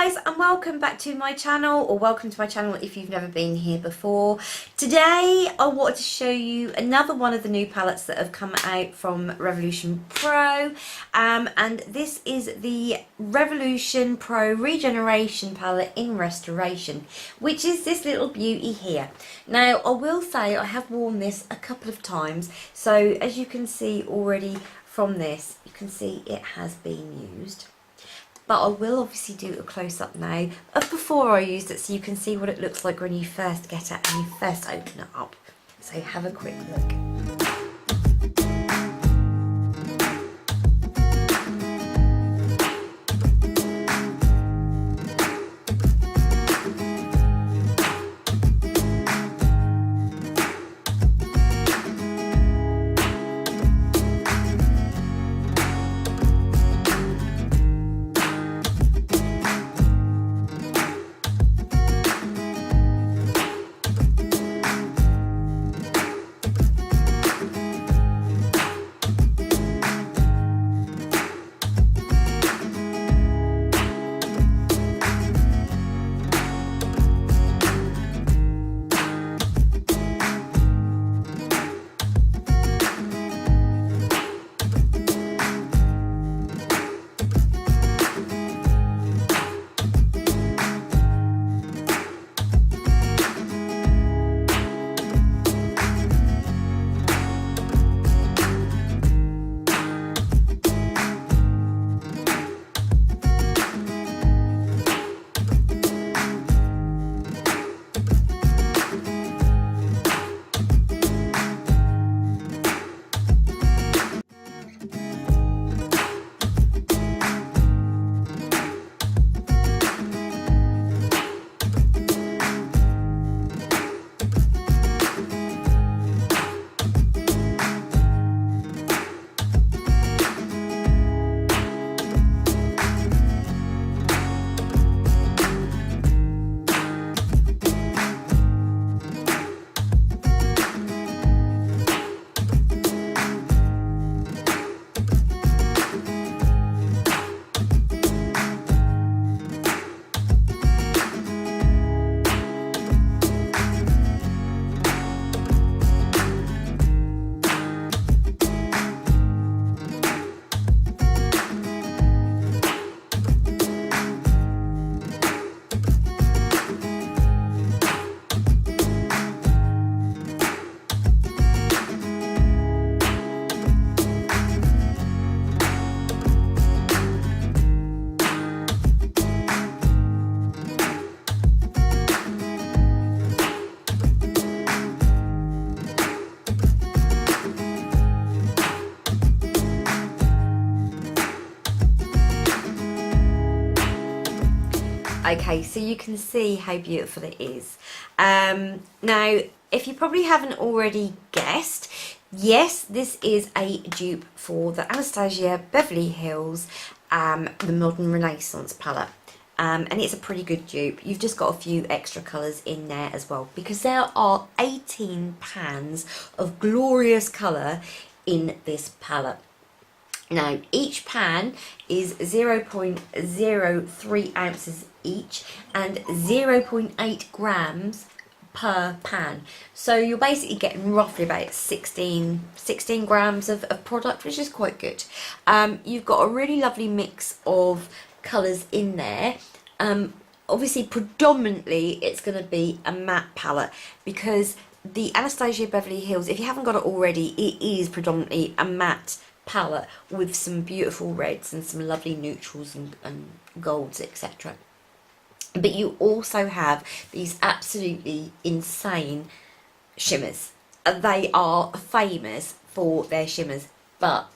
guys, and welcome back to my channel, or welcome to my channel if you've never been here before. Today I wanted to show you another one of the new palettes that have come out from Revolution Pro, and this is the Revolution Pro Regeneration palette in Restoration, which is this little beauty here. Now I will say I have worn this a couple of times, so as you can see already from this, you can see it has been used. But I will obviously do a close-up now of before I used it, so you can see what it looks like when you first get it and you first open it up. So have a quick look. Okay, so you can see how beautiful it is. Now, if you probably haven't already guessed, yes, this is a dupe for the Anastasia Beverly Hills, the Modern Renaissance palette. And it's a pretty good dupe. You've just got a few extra colours in there as well, because there are 18 pans of glorious colour in this palette. Now, each pan is 0.03 ounces each and 0.8 grams per pan. So you're basically getting roughly about 16 grams of product, which is quite good. You've got a really lovely mix of colours in there. Obviously, predominantly, it's going to be a matte palette, because the Anastasia Beverly Hills, if you haven't got it already, it is predominantly a matte palette with some beautiful reds and some lovely neutrals and golds, etc. But you also have these absolutely insane shimmers. They are famous for their shimmers, but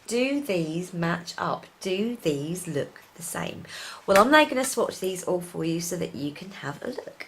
do these match up? Do these look the same? Well, I'm now going to swatch these all for you so that you can have a look.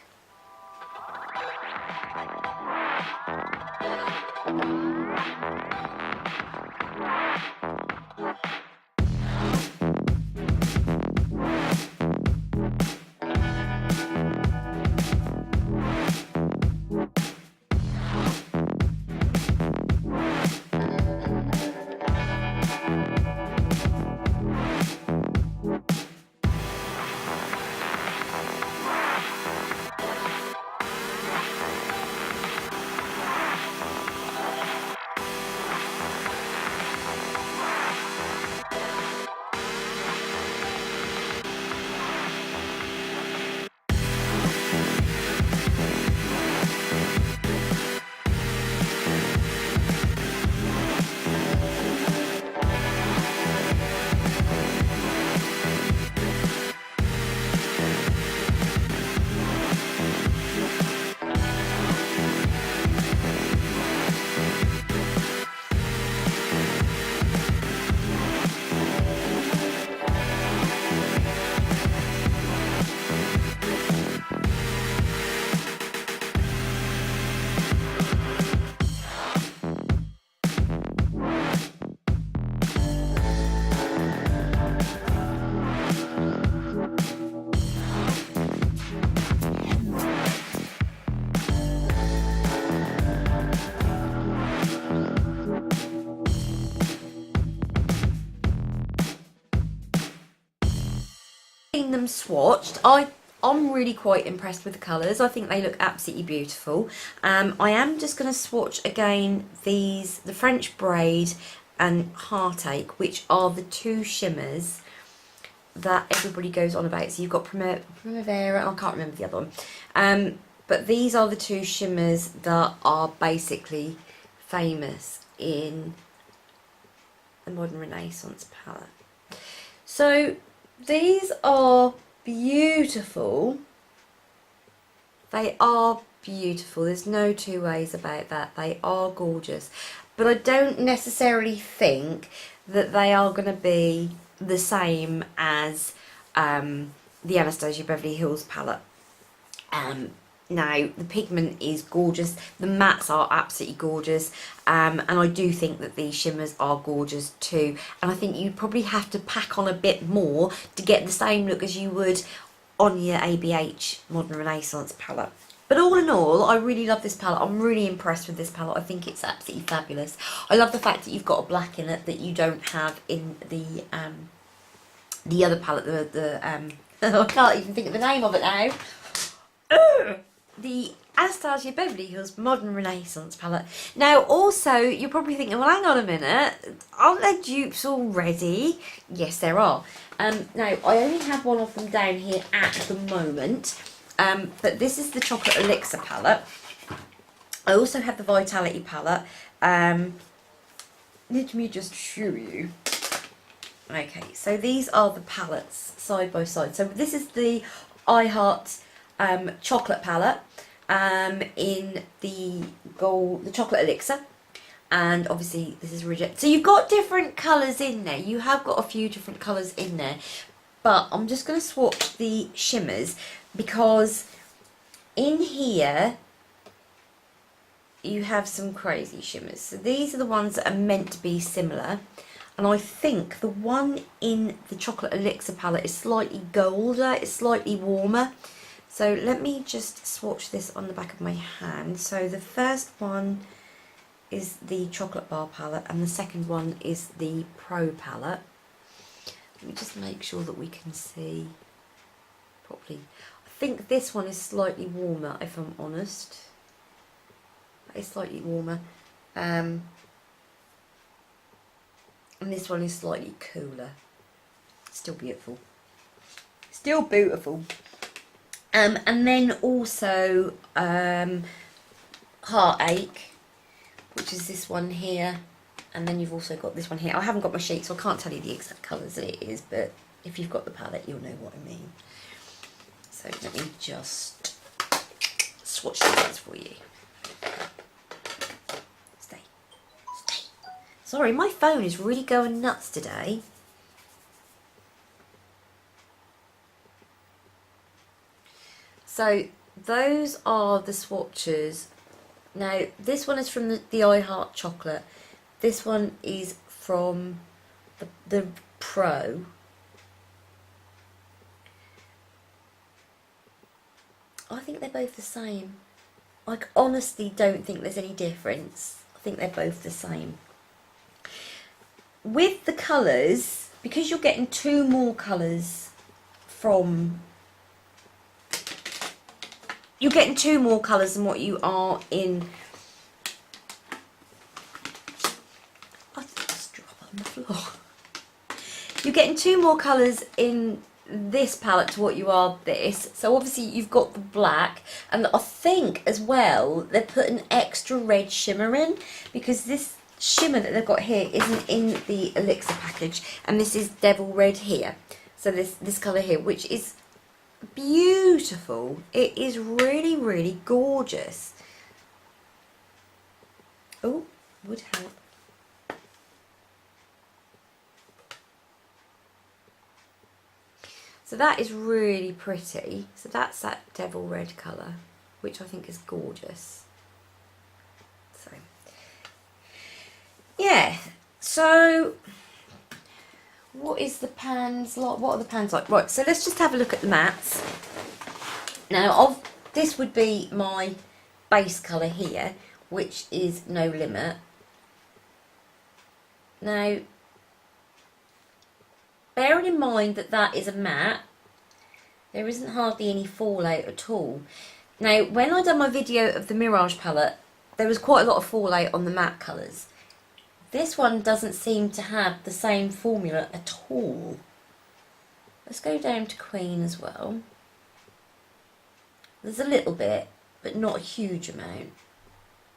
seen them swatched. I'm really quite impressed with the colours. I think they look absolutely beautiful. I am just going to swatch again the French Braid and Heartache, which are the two shimmers that everybody goes on about. So you've got Primavera, I can't remember the other one. But these are the two shimmers that are basically famous in the Modern Renaissance palette. So these are beautiful. They are beautiful. There's no two ways about that. They are gorgeous. But I don't necessarily think that they are going to be the same as the Anastasia Beverly Hills palette. Now, the pigment is gorgeous. The mattes are absolutely gorgeous. And I do think that these shimmers are gorgeous too. And I think you probably have to pack on a bit more to get the same look as you would on your ABH Modern Renaissance palette. But all in all, I really love this palette. I'm really impressed with this palette. I think it's absolutely fabulous. I love the fact that you've got a black in it that you don't have in the other palette. I can't even think of the name of it now. The Anastasia Beverly Hills Modern Renaissance palette. Now, also, you're probably thinking, well, hang on a minute, aren't there dupes already? Yes, there are. Now, I only have one of them down here at the moment, but this is the Chocolate Elixir palette. I also have the Vitality palette. Let me just show you. Okay, so these are the palettes side by side. So this is the I Heart chocolate palette in the gold, the Chocolate Elixir, and obviously this is Regeneration. So you've got different colours in there. You have got a few different colours in there, but I'm just going to swatch the shimmers because in here you have some crazy shimmers. So these are the ones that are meant to be similar. And I think the one in the Chocolate Elixir palette is slightly golder, it's slightly warmer. So let me just swatch this on the back of my hand. So the first one is the Chocolate Bar palette and the second one is the Pro palette. Let me just make sure that we can see properly. I think this one is slightly warmer, if I'm honest. It's slightly warmer. And this one is slightly cooler. Still beautiful. Still beautiful. And then also Heartache, which is this one here. And then you've also got this one here. I haven't got my sheet, so I can't tell you the exact colours that it is, but if you've got the palette, you'll know what I mean. So let me just swatch these for you. Stay. Sorry, my phone is really going nuts today. So those are the swatches. Now this one is from the I Heart Chocolate. This one is from the Pro. I think they're both the same. I honestly don't think there's any difference. I think they're both the same. With the colours, because you're getting two more colours from... You're getting two more colours than what you are in... I just drop on the floor. You're getting two more colours in this palette to what you are this. So obviously you've got the black, and I think as well they're putting extra red shimmer in, because this shimmer that they've got here isn't in the Elixir package, and this is Devil Red here. So this colour here, which is beautiful. It is really, really gorgeous. Oh, would help. So that is really pretty. So that's that Devil Red colour, which I think is gorgeous. So, yeah. So, what is the pans like? What are the pans like? Right, so let's just have a look at the mattes. Now, this would be my base colour here, which is No Limit. Now, bearing in mind that that is a matte, There isn't hardly any fallout at all. Now, when I done my video of the Mirage palette, there was quite a lot of fallout on the matte colours. This one doesn't seem to have the same formula at all. Let's go down to Queen as well. There's a little bit, but not a huge amount.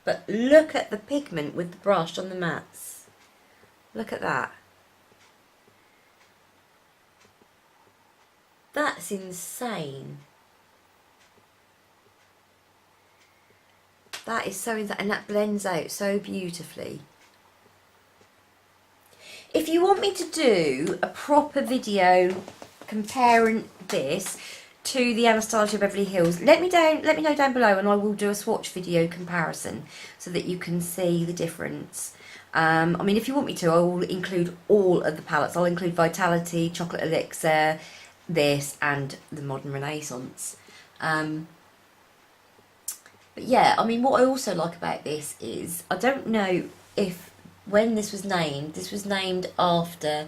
But look at the pigment with the brush on the mattes. Look at that. That's insane. That is so insane, and that blends out so beautifully. If you want me to do a proper video comparing this to the Anastasia Beverly Hills, let me know down below, and I will do a swatch video comparison so that you can see the difference. I mean, if you want me to, I will include all of the palettes. I'll include Vitality, Chocolate Elixir, this, and the Modern Renaissance. But yeah, I mean, what I also like about this is, I don't know if when this was named after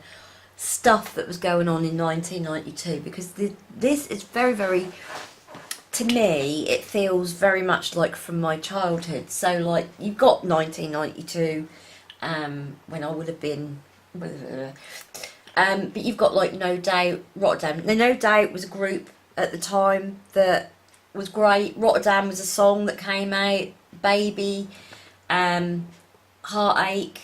stuff that was going on in 1992, because this is very, very, to me, it feels very much like from my childhood. So like, you've got 1992, when I would have been, but you've got like No Doubt, Rotterdam. Now, No Doubt was a group at the time that was great. Rotterdam was a song that came out. Baby, Heartache,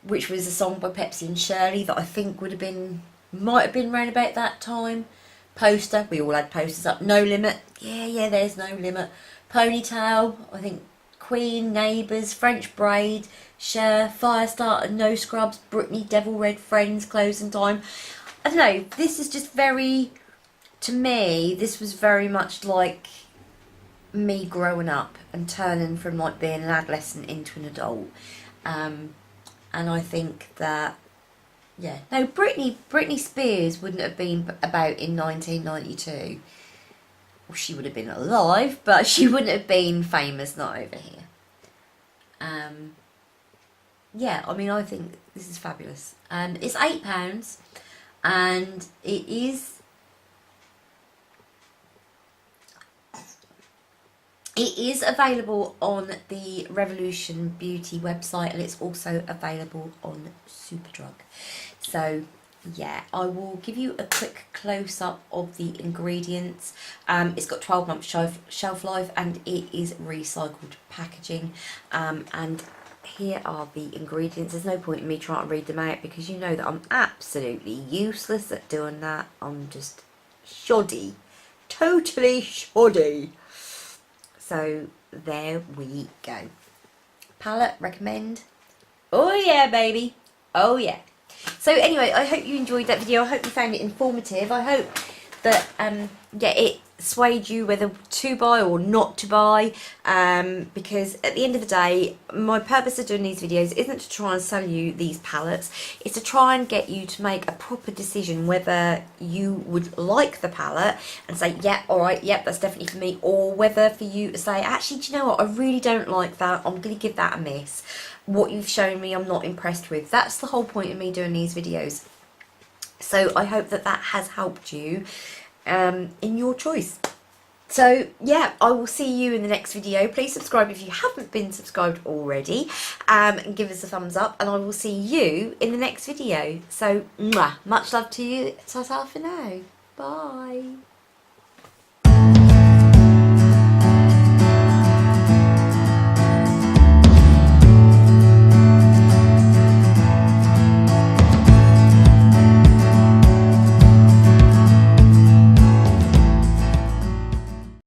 which was a song by Pepsi and Shirley that I think might have been around about that time. Poster, we all had posters up. No Limit, yeah, there's No Limit. Ponytail, I think Queen, Neighbours, French Braid, Cher, Firestarter, No Scrubs, Britney, Devil Red, Friends, Closing Time. I don't know, this is just very, to me, this was very much like me growing up and turning from like being an adolescent into an adult. And I think that, yeah, no, Britney Spears wouldn't have been about in 1992. Well, she would have been alive, but she wouldn't have been famous, not over here. Yeah, I mean, I think this is fabulous. It's £8, and it is available on the Revolution Beauty website, and it's also available on Superdrug. So yeah, I will give you a quick close-up of the ingredients. It's got 12 months shelf life, and it is recycled packaging. And here are the ingredients. There's no point in me trying to read them out, because you know that I'm absolutely useless at doing that. I'm just shoddy, totally shoddy. So there we go. Palette, recommend. Oh yeah, baby. Oh yeah. So anyway, I hope you enjoyed that video. I hope you found it informative. I hope that yeah, it swayed you whether to buy or not to buy, because at the end of the day, my purpose of doing these videos isn't to try and sell you these palettes. It's to try and get you to make a proper decision whether you would like the palette and say, yeah, alright, yep, that's definitely for me, or whether for you to say, actually, do you know what, I really don't like that, I'm going to give that a miss. What you've shown me, I'm not impressed with. That's the whole point of me doing these videos. So I hope that that has helped you in your choice. So yeah, I will see you in the next video. Please subscribe if you haven't been subscribed already, and give us a thumbs up, and I will see you in the next video. So much love to you. Ta-ta for now. Bye.